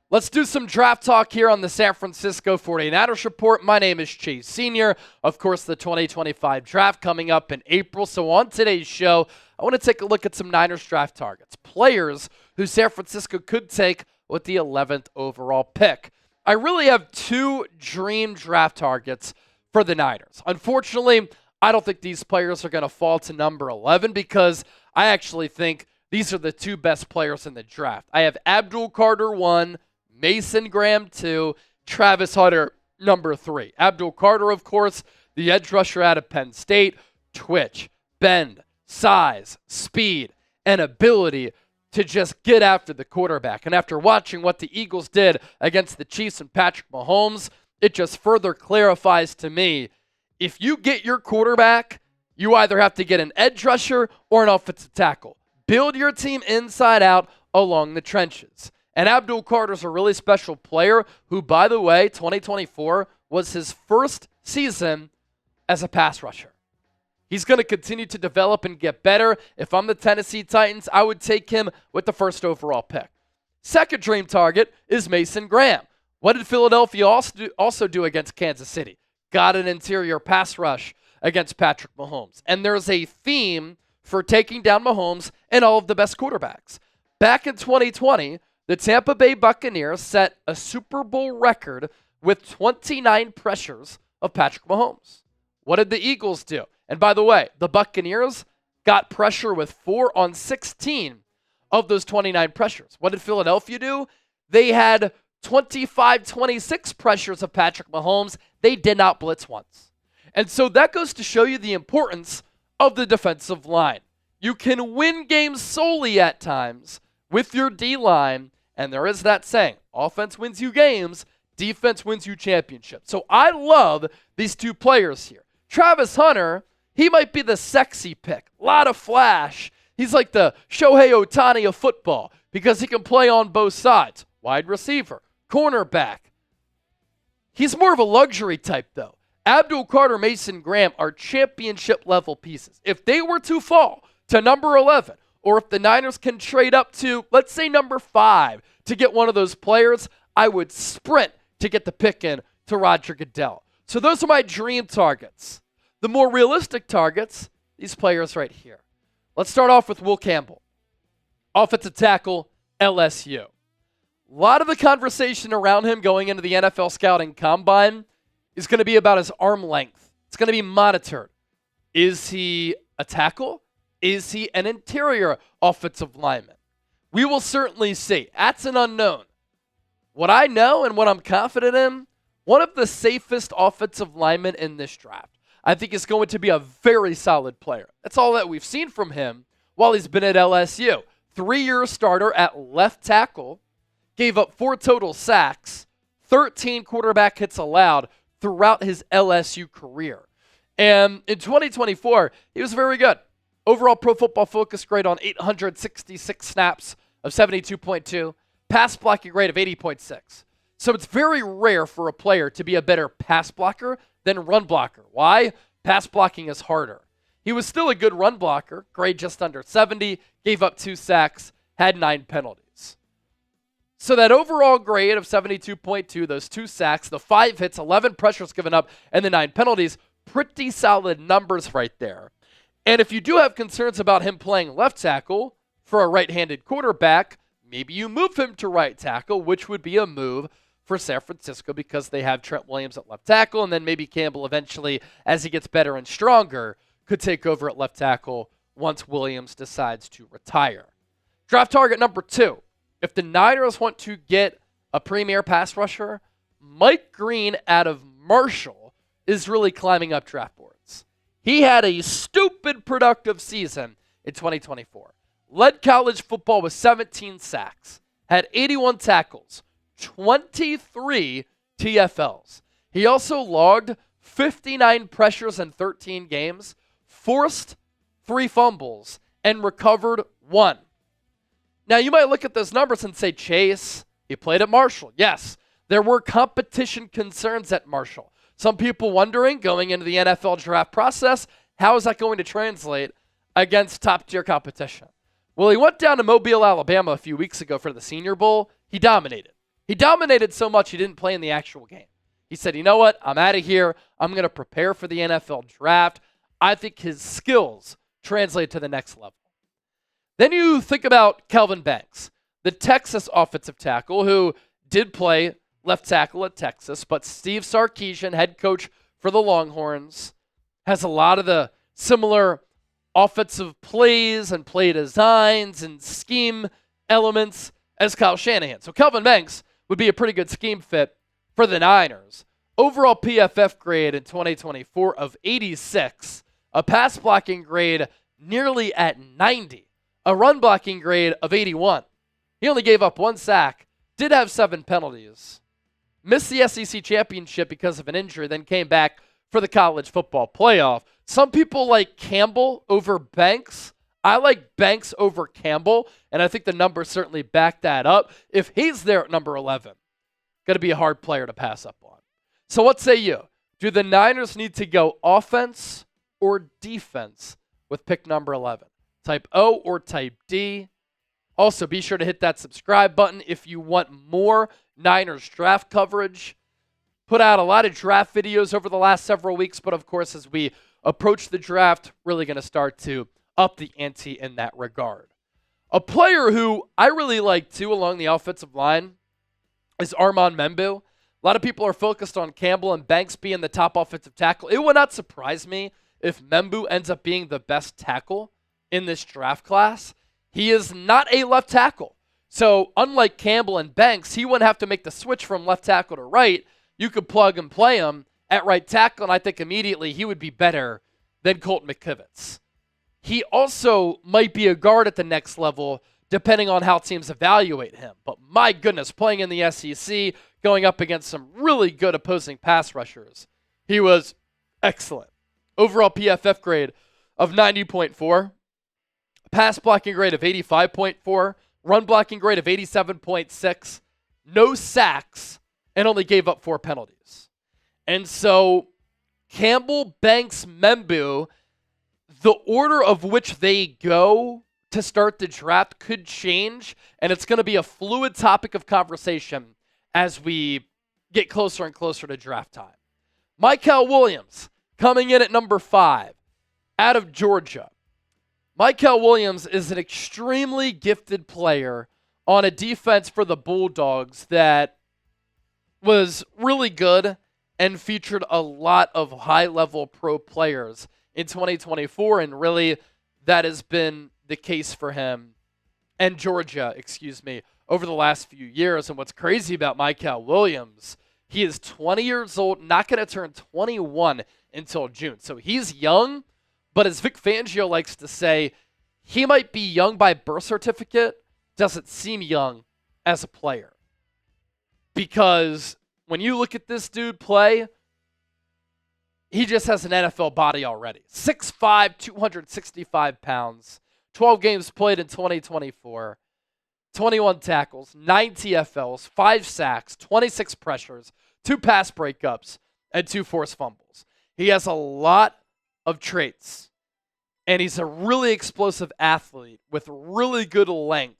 Let's do some draft talk here on the San Francisco 49ers Report. My name is Chase Sr. Of course, the 2025 draft coming up in April. So on today's show, I want to take a look at some Niners draft targets, players who San Francisco could take with the 11th overall pick. I really have two dream draft targets for the Niners. Unfortunately, I don't think these players are going to fall to number 11 because I actually think these are the two best players in the draft. I have Abdul Carter 1, Mason Graham 2, Travis Hunter number 3. Abdul Carter, of course, the edge rusher out of Penn State, twitch, bend, size, speed, and ability to just get after the quarterback. And after watching what the Eagles did against the Chiefs and Patrick Mahomes, it just further clarifies to me, if you get your quarterback, you either have to get an edge rusher or an offensive tackle. Build your team inside out along the trenches. And Abdul Carter's a really special player who, by the way, 2024 was his first season as a pass rusher. He's going to continue to develop and get better. If I'm the Tennessee Titans, I would take him with the first overall pick. Second dream target is Mason Graham. What did Philadelphia also do against Kansas City? Got an interior pass rush against Patrick Mahomes. And there's a theme for taking down Mahomes and all of the best quarterbacks. Back in 2020, the Tampa Bay Buccaneers set a Super Bowl record with 29 pressures of Patrick Mahomes. What did the Eagles do? And by the way, the Buccaneers got pressure with 4 on 16 of those 29 pressures. What did Philadelphia do? They had 25-26 pressures of Patrick Mahomes. They did not blitz once. And so that goes to show you the importance of the defensive line. You can win games solely at times with your D-line, and there is that saying, offense wins you games, defense wins you championships. So I love these two players here. Travis Hunter, he might be the sexy pick. A lot of flash. He's like the Shohei Ohtani of football because he can play on both sides. Wide receiver, cornerback. He's more of a luxury type, though. Abdul Carter, Mason Graham are championship-level pieces. If they were to fall to number 11, or if the Niners can trade up to, let's say, number 5 to get one of those players, I would sprint to get the pick in to Roger Goodell. So those are my dream targets. The more realistic targets, these players right here. Let's start off with Will Campbell, offensive tackle, LSU. A lot of the conversation around him going into the NFL scouting combine is going to be about his arm length. It's going to be monitored. Is he a tackle? Is he an interior offensive lineman? We will certainly see. That's an unknown. What I know and what I'm confident in, one of the safest offensive linemen in this draft. I think is going to be a very solid player. That's all that we've seen from him while he's been at LSU. 3-year starter at left tackle, gave up 4 total sacks, 13 quarterback hits allowed throughout his LSU career. And in 2024, he was very good. Overall Pro Football Focus grade on 866 snaps of 72.2, pass blocking grade of 80.6. So it's very rare for a player to be a better pass blocker than run blocker. Why? Pass blocking is harder. He was still a good run blocker, grade just under 70, gave up 2 sacks, had 9 penalties. So that overall grade of 72.2, those 2 sacks, the 5 hits, 11 pressures given up, and the 9 penalties, pretty solid numbers right there. And if you do have concerns about him playing left tackle for a right-handed quarterback, maybe you move him to right tackle, which would be a move for San Francisco because they have Trent Williams at left tackle, and then maybe Campbell eventually, as he gets better and stronger, could take over at left tackle once Williams decides to retire. Draft target number 2. If the Niners want to get a premier pass rusher, Mike Green out of Marshall is really climbing up draft boards. He had a stupid productive season in 2024. Led college football with 17 sacks, had 81 tackles, 23 TFLs. He also logged 59 pressures in 13 games, forced 3 fumbles, and recovered 1. Now, you might look at those numbers and say, Chase, he played at Marshall. Yes, there were competition concerns at Marshall. Some people wondering, going into the NFL draft process, how is that going to translate against top-tier competition? Well, he went down to Mobile, Alabama a few weeks ago for the Senior Bowl. He dominated. He dominated so much he didn't play in the actual game. He said, you know what? I'm out of here. I'm going to prepare for the NFL draft. I think his skills translate to the next level. Then you think about Kelvin Banks, the Texas offensive tackle who did play left tackle at Texas, but Steve Sarkisian, head coach for the Longhorns, has a lot of the similar offensive plays and play designs and scheme elements as Kyle Shanahan. So Kelvin Banks would be a pretty good scheme fit for the Niners. Overall PFF grade in 2024 of 86, a pass blocking grade nearly at 90, a run blocking grade of 81. He only gave up 1 sack, did have 7 penalties, missed the SEC championship because of an injury, then came back for the college football playoff. Some people like Campbell over Banks. I like Banks over Campbell, and I think the numbers certainly back that up. If he's there at number 11, going to be a hard player to pass up on. So what say you? Do the Niners need to go offense or defense with pick number 11? Type O or type D? Also, be sure to hit that subscribe button if you want more Niners draft coverage. Put out a lot of draft videos over the last several weeks, but of course, as we approach the draft, really going to start to up the ante in that regard. A player who I really like too along the offensive line is Armand Membou. A lot of people are focused on Campbell and Banks being the top offensive tackle. It would not surprise me if Membou ends up being the best tackle in this draft class. He is not a left tackle. So unlike Campbell and Banks, he wouldn't have to make the switch from left tackle to right. You could plug and play him at right tackle, and I think immediately he would be better than Colton McKivitz. He also might be a guard at the next level, depending on how teams evaluate him. But my goodness, playing in the SEC, going up against some really good opposing pass rushers, he was excellent. Overall PFF grade of 90.4, pass blocking grade of 85.4, run blocking grade of 87.6, no sacks, and only gave up 4 penalties. And so Campbell, Banks, Membou, the order of which they go to start the draft could change, and it's going to be a fluid topic of conversation as we get closer and closer to draft time. Mykel Williams coming in at number 5 out of Georgia. Mykel Williams is an extremely gifted player on a defense for the Bulldogs that was really good and featured a lot of high-level pro players in 2024, and really that has been the case for him and Georgia, over the last few years. And what's crazy about Mykel Williams, he is 20 years old, not going to turn 21 until June. So he's young, but as Vic Fangio likes to say, he might be young by birth certificate, doesn't seem young as a player. Because when you look at this dude play, he just has an NFL body already. 6'5", 265 pounds, 12 games played in 2024, 21 tackles, 9 TFLs, 5 sacks, 26 pressures, 2 pass breakups, and 2 forced fumbles. He has a lot of traits, and he's a really explosive athlete with really good length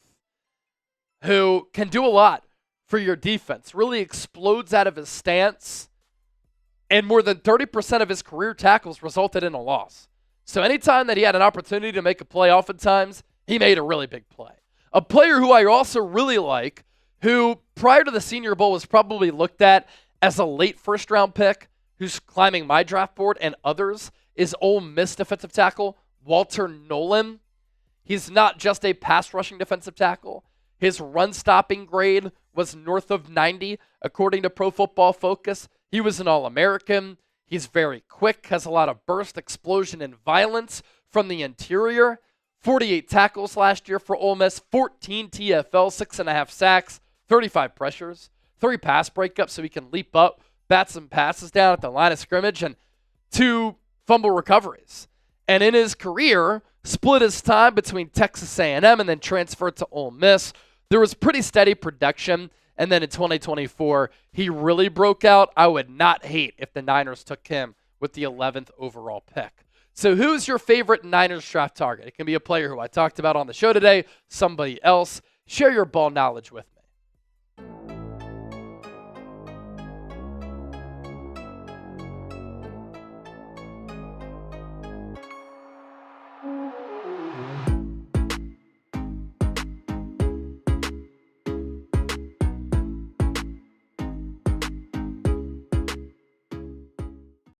who can do a lot for your defense, really explodes out of his stance, and more than 30% of his career tackles resulted in a loss. So anytime that he had an opportunity to make a play, oftentimes, he made a really big play. A player who I also really like, who prior to the Senior Bowl was probably looked at as a late first-round pick, who's climbing my draft board and others, is Ole Miss defensive tackle Walter Nolan. He's not just a pass-rushing defensive tackle. His run-stopping grade was north of 90, according to Pro Football Focus. He was an All-American. He's very quick, has a lot of burst, explosion, and violence from the interior. 48 tackles last year for Ole Miss, 14 TFL, 6.5 sacks, 35 pressures, 3 pass breakups so he can leap up, bat some passes down at the line of scrimmage, and 2 fumble recoveries. And in his career, split his time between Texas A&M and then transferred to Ole Miss. There was pretty steady production, and then in 2024, he really broke out. I would not hate if the Niners took him with the 11th overall pick. So who's your favorite Niners draft target? It can be a player who I talked about on the show today, somebody else. Share your ball knowledge with me.